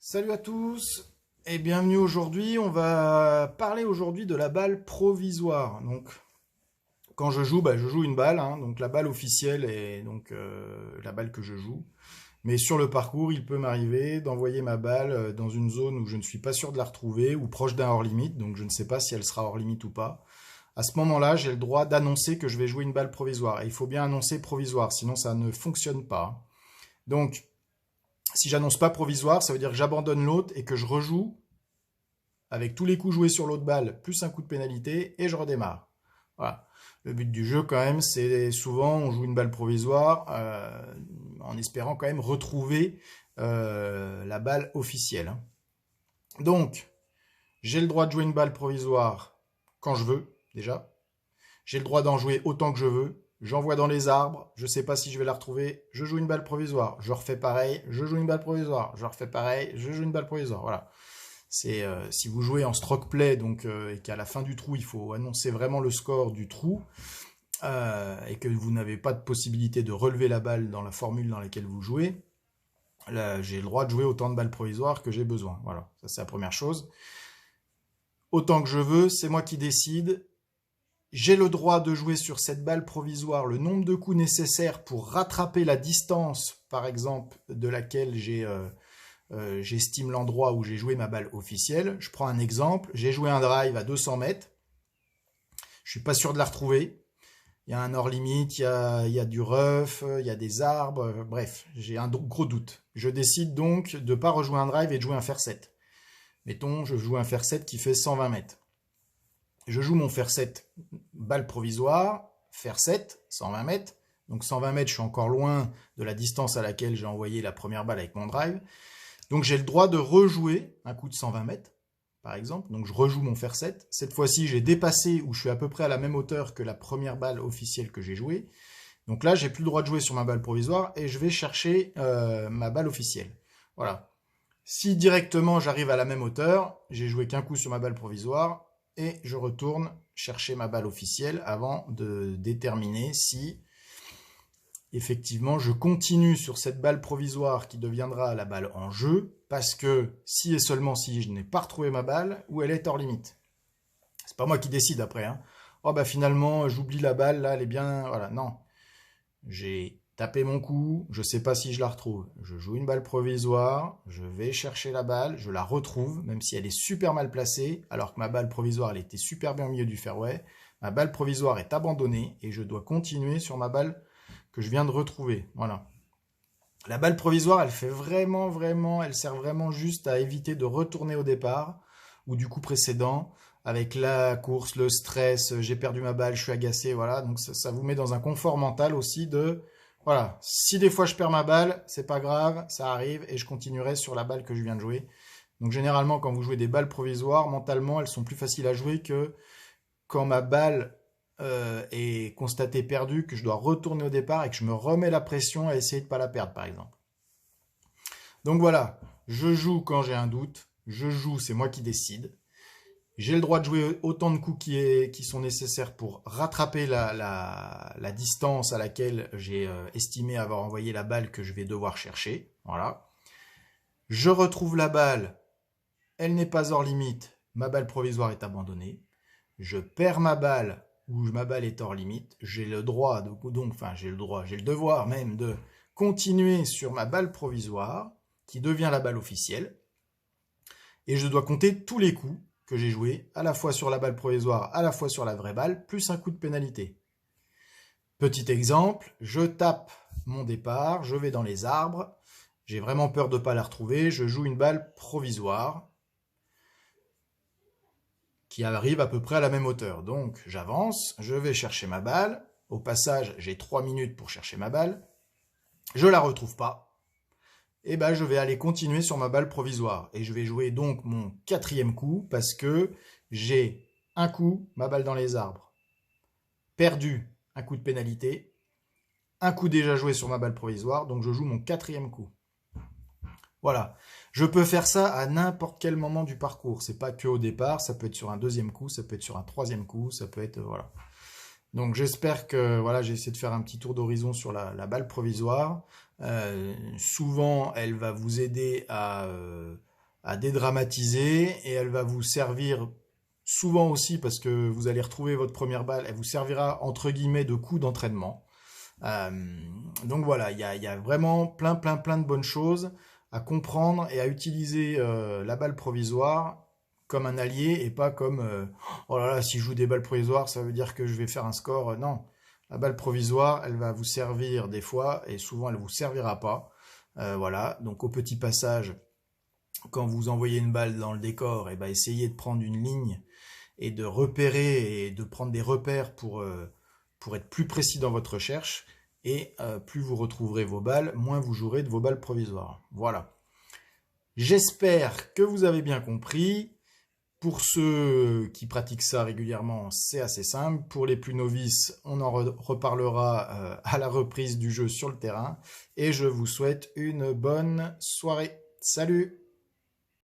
Salut à tous et bienvenue aujourd'hui. On va parler aujourd'hui de la balle provisoire. Donc, quand je joue, je joue une balle, hein. Donc la balle officielle est donc la balle que je joue. Mais sur le parcours, il peut m'arriver d'envoyer ma balle dans une zone où je ne suis pas sûr de la retrouver ou proche d'un hors-limite. Donc je ne sais pas si elle sera hors-limite ou pas. À ce moment-là, j'ai le droit d'annoncer que je vais jouer une balle provisoire. Et il faut bien annoncer provisoire, sinon ça ne fonctionne pas. Donc, si j'annonce pas provisoire, ça veut dire que j'abandonne l'autre et que je rejoue avec tous les coups joués sur l'autre balle, plus un coup de pénalité, et je redémarre. Voilà. Le but du jeu, quand même, c'est souvent, on joue une balle provisoire en espérant quand même retrouver la balle officielle, hein. Donc, j'ai le droit de jouer une balle provisoire quand je veux, déjà. J'ai le droit d'en jouer autant que je veux. J'envoie dans les arbres, je ne sais pas si je vais la retrouver, je joue une balle provisoire. Je refais pareil, je joue une balle provisoire. Je refais pareil, je joue une balle provisoire. Voilà. C'est si vous jouez en stroke play, donc et qu'à la fin du trou, il faut annoncer vraiment le score du trou, et que vous n'avez pas de possibilité de relever la balle dans la formule dans laquelle vous jouez, là, j'ai le droit de jouer autant de balles provisoires que j'ai besoin. Voilà, ça c'est la première chose. Autant que je veux, c'est moi qui décide. J'ai le droit de jouer sur cette balle provisoire le nombre de coups nécessaires pour rattraper la distance, par exemple, de laquelle j'estime l'endroit où j'ai joué ma balle officielle. Je prends un exemple, j'ai joué un drive à 200 mètres, je suis pas sûr de la retrouver. Il y a un hors-limite, il y a du rough, il y a des arbres, bref, j'ai un gros doute. Je décide donc de ne pas rejouer un drive et de jouer un fer 7. Mettons, je joue un fer 7 qui fait 120 mètres. Je joue mon fer 7, balle provisoire, fer 7, 120 mètres. Donc 120 mètres, je suis encore loin de la distance à laquelle j'ai envoyé la première balle avec mon drive. Donc j'ai le droit de rejouer un coup de 120 mètres, par exemple. Donc je rejoue mon fer 7. Cette fois-ci, j'ai dépassé ou je suis à peu près à la même hauteur que la première balle officielle que j'ai jouée. Donc là, j'ai plus le droit de jouer sur ma balle provisoire et je vais chercher ma balle officielle. Voilà. Si directement j'arrive à la même hauteur, j'ai joué qu'un coup sur ma balle provisoire et je retourne chercher ma balle officielle avant de déterminer si effectivement je continue sur cette balle provisoire qui deviendra la balle en jeu, parce que si et seulement si je n'ai pas retrouvé ma balle ou elle est hors limite. C'est pas moi qui décide après, hein. Oh finalement j'oublie la balle, là elle est bien, voilà, non. J'ai tapé mon coup, je sais pas si je la retrouve. Je joue une balle provisoire, je vais chercher la balle, je la retrouve, même si elle est super mal placée, alors que ma balle provisoire elle était super bien au milieu du fairway. Ma balle provisoire est abandonnée et je dois continuer sur ma balle que je viens de retrouver. Voilà. La balle provisoire, elle fait vraiment, elle sert vraiment juste à éviter de retourner au départ ou du coup précédent avec la course, le stress, j'ai perdu ma balle, je suis agacé, voilà. Donc ça vous met dans un confort mental aussi de, voilà, si des fois je perds ma balle, c'est pas grave, ça arrive et je continuerai sur la balle que je viens de jouer. Donc généralement quand vous jouez des balles provisoires, mentalement elles sont plus faciles à jouer que quand ma balle est constatée perdue, que je dois retourner au départ et que je me remets la pression à essayer de ne pas la perdre, par exemple. Donc voilà, je joue quand j'ai un doute, je joue, c'est moi qui décide. J'ai le droit de jouer autant de coups qui sont nécessaires pour rattraper la distance à laquelle j'ai estimé avoir envoyé la balle que je vais devoir chercher. Voilà. Je retrouve la balle, elle n'est pas hors limite, ma balle provisoire est abandonnée. Je perds ma balle ou ma balle est hors limite, j'ai le droit, j'ai le devoir même de continuer sur ma balle provisoire, qui devient la balle officielle, et je dois compter tous les coups que j'ai joués, à la fois sur la balle provisoire, à la fois sur la vraie balle, plus un coup de pénalité. Petit exemple, je tape mon départ, je vais dans les arbres, j'ai vraiment peur de ne pas la retrouver, je joue une balle provisoire, qui arrive à peu près à la même hauteur. Donc j'avance, je vais chercher ma balle. Au passage, j'ai 3 minutes pour chercher ma balle. Je la retrouve pas. Et je vais aller continuer sur ma balle provisoire. Et je vais jouer donc mon 4e coup parce que j'ai un coup, ma balle dans les arbres. Perdu, un coup de pénalité. Un coup déjà joué sur ma balle provisoire, donc je joue mon 4e coup. Voilà, je peux faire ça à n'importe quel moment du parcours. C'est pas que au départ, ça peut être sur un 2e coup, ça peut être sur un 3e coup, ça peut être voilà. Donc j'espère que voilà, j'ai essayé de faire un petit tour d'horizon sur la balle provisoire. Souvent, elle va vous aider à dédramatiser et elle va vous servir souvent aussi parce que vous allez retrouver votre première balle, elle vous servira entre guillemets de coup d'entraînement. Euh, donc voilà, il y a vraiment plein de bonnes choses à comprendre et à utiliser la balle provisoire comme un allié et pas comme oh là là, si je joue des balles provisoires, ça veut dire que je vais faire un score. Non, la balle provisoire, elle va vous servir des fois et souvent elle vous servira pas. Voilà, donc au petit passage, quand vous envoyez une balle dans le décor, et ben essayez de prendre une ligne et de repérer et de prendre des repères pour être plus précis dans votre recherche. Et plus vous retrouverez vos balles, moins vous jouerez de vos balles provisoires. Voilà. J'espère que vous avez bien compris. Pour ceux qui pratiquent ça régulièrement, c'est assez simple. Pour les plus novices, on en reparlera à la reprise du jeu sur le terrain. Et je vous souhaite une bonne soirée. Salut!